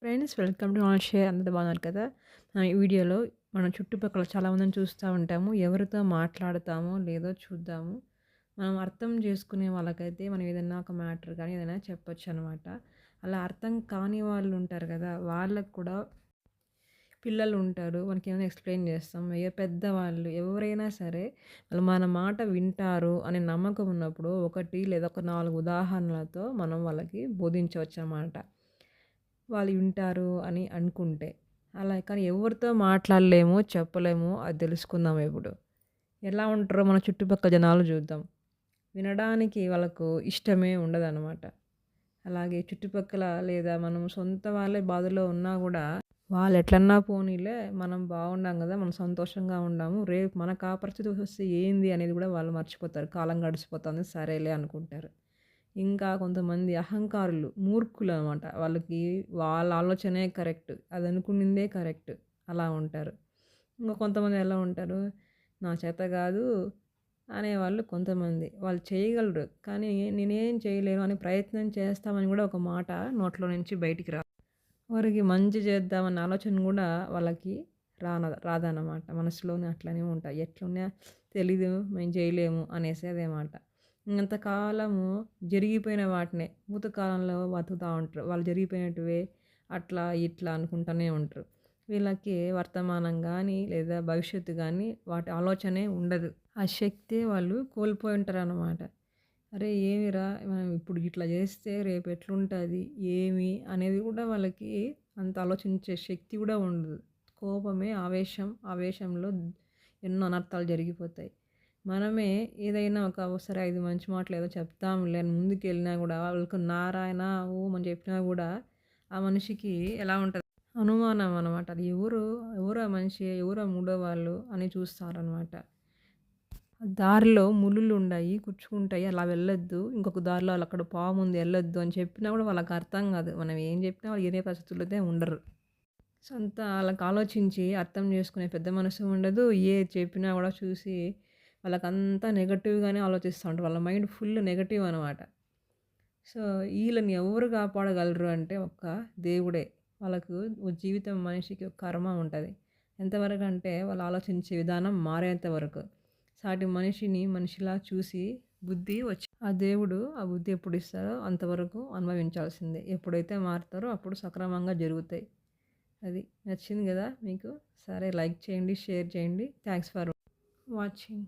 Friends welcome to all share అందరూ బాగున్నారు కదా. ఈ వీడియోలో మనం చుట్టుపక్కల చాలామందిని చూస్తూ ఉంటాము. ఎవరితో మాట్లాడతామో లేదో చూద్దాము. మనం అర్థం చేసుకునే వాళ్ళకైతే మనం ఏదైనా ఒక మ్యాటర్ కానీ ఏదైనా చెప్పొచ్చు అనమాట. అలా అర్థం కాని వాళ్ళు ఉంటారు కదా, వాళ్ళకు కూడా పిల్లలు ఉంటారు. మనకేమైనా ఎక్స్‌ప్లెయిన్ చేస్తాం. పెద్దవాళ్ళు ఎవరైనా సరే వాళ్ళు మన మాట వింటారు అనే నమ్మకం ఉన్నప్పుడు ఒకటి లేదా ఒక 4 ఉదాహరణలతో మనం వాళ్ళకి బోధించవచ్చనమాట. వాళ్ళు వింటారు అని అనుకుంటే. అలా కానీ ఎవరితో మాట్లాడలేము, చెప్పలేము. అది తెలుసుకుందాం ఇప్పుడు. ఎలా ఉంటారో మన చుట్టుపక్కల జనాలు చూద్దాం. వినడానికి వాళ్ళకు ఇష్టమే ఉండదనమాట. అలాగే చుట్టుపక్కల లేదా మనం సొంత వాళ్ళే బాధలో ఉన్నా గూడా వాళ్ళెట్లన్నా పోనీలే మనం బాగుండాం గదా, మనం సంతోషంగా ఉండాము. రేపు మనకు ఆ పరిస్థితి వస్తే ఏంది అనేది గూడా వాళ్ళు మర్చిపోతారు. కాలం గడిచిపోతుంది సరేలే అనుకుంటారు. ఇంకా కొంతమంది అహంకారులు, మూర్ఖులనమాట. వాళ్ళకి వాళ్ళ ఆలోచనే కరెక్ట్. అది అనుకునిందే కరెక్ట్. అలా ఉంటారు. ఇంక కొంతమంది ఎలా ఉంటారు, నా చేత గాదు అనేవాళ్ళు కొంతమంది. వాళ్ళు చేయగలరు. కానీ నేనేం చేయలేను అని ప్రయత్నం చేస్తామని గూడా ఒక మాట నోట్లో నుంచి బయటికి రాదు. వారికి మంచి చేద్దామన్న ఆలోచన గూడా వాళ్ళకి రాదన్నమాట. మనసులోనే అట్లనే ఉంటాయి. ఎట్లున్నా తెలీదు, మేము చేయలేము అనేసేదేమాట. ఇంతకాలము జరిగిపోయిన వాటినే భూతకాలంలో బతుకుతా ఉంటారు. వాళ్ళు జరిగిపోయినటివే అట్లా, ఇట్లా అనుకుంటూనే ఉంటారు. వీళ్ళకి వర్తమానం గానీ, లేదా భవిష్యత్తు గానీ వాటి ఆలోచనే ఉండదు. ఆ శక్తే వాళ్ళు కోల్పోయి ఉంటారనమాట. అరే! ఏమిరా మనం ఇప్పుడు ఇట్లా చేస్తే రేపు ఎట్లుంటది? ఏమి? అనేది కూడా వాళ్ళకి అంత ఆలోచించే శక్తి కూడా ఉండదు. కోపమే ఆవేశం, ఆవేశంలో ఎన్నో అనర్థాలు జరిగిపోతాయి. మనమే ఏదైనా సరే 5 మంచి మాటలు ఏదో చెప్తాంలే అని ముందుకెళ్ళినా కూడా వాళ్ళకి నారాయణ, ఓం అని చెప్పినా కూడా ఆ మనిషికి ఎలా ఉంటది? అనుమానం అనమాట. అది ఎవరు ఆ మనిషి? ఎవరు ఆ మూడో వాళ్ళు అని చూస్తారనమాట. దారిలో ముల్లులుండాయి, గుచ్చుకుంటాయి. అలా వెళ్ళొద్దు. ఇంకొక దారిలో అక్కడ పాముంది ఎళ్ళొద్దు అని చెప్పినా కూడా వాళ్ళకి అర్థం కాదు. మనం ఏం చెప్పినా వాళ్ళు వినే పరిస్థితుల్లో అయితే ఉండరు. అంతా ఆళ్ళకి ఆలోచించి అర్థం చేసుకునే పెద్ద మనసు ఉండదు. ఏది చెప్పినా కూడా చూసి వాళ్ళకంతా నెగెటివ్‌గానే ఆలోచిస్తా ఉంటారు. వాళ్ళ మైండ్ ఫుల్ నెగెటివ్ అనమాట. సో, ఈళ్ళని ఎవరు కాపాడగలరు అంటే ఒక్క దేవుడే. వాళ్ళకు జీవితం మనిషికి ఒక కర్మ ఉంటది. ఎంతవరకంటే వాళ్ళు ఆలోచించే విధానం మారేంత వరకు. సాటి మనిషిని మనిషిలా చూసి ఆ దేవుడు ఆ బుద్ధి ఎప్పుడు ఇస్తారో అంతవరకు అనుభవించాల్సిందే. ఎప్పుడైతే మారుతారో అప్పుడు సక్రమంగా జరుగుతాయి. అది. నచ్చింది గదా మీకు? సరే లైక్ చేయండి, షేర్ చేయండి. Thanks for watching.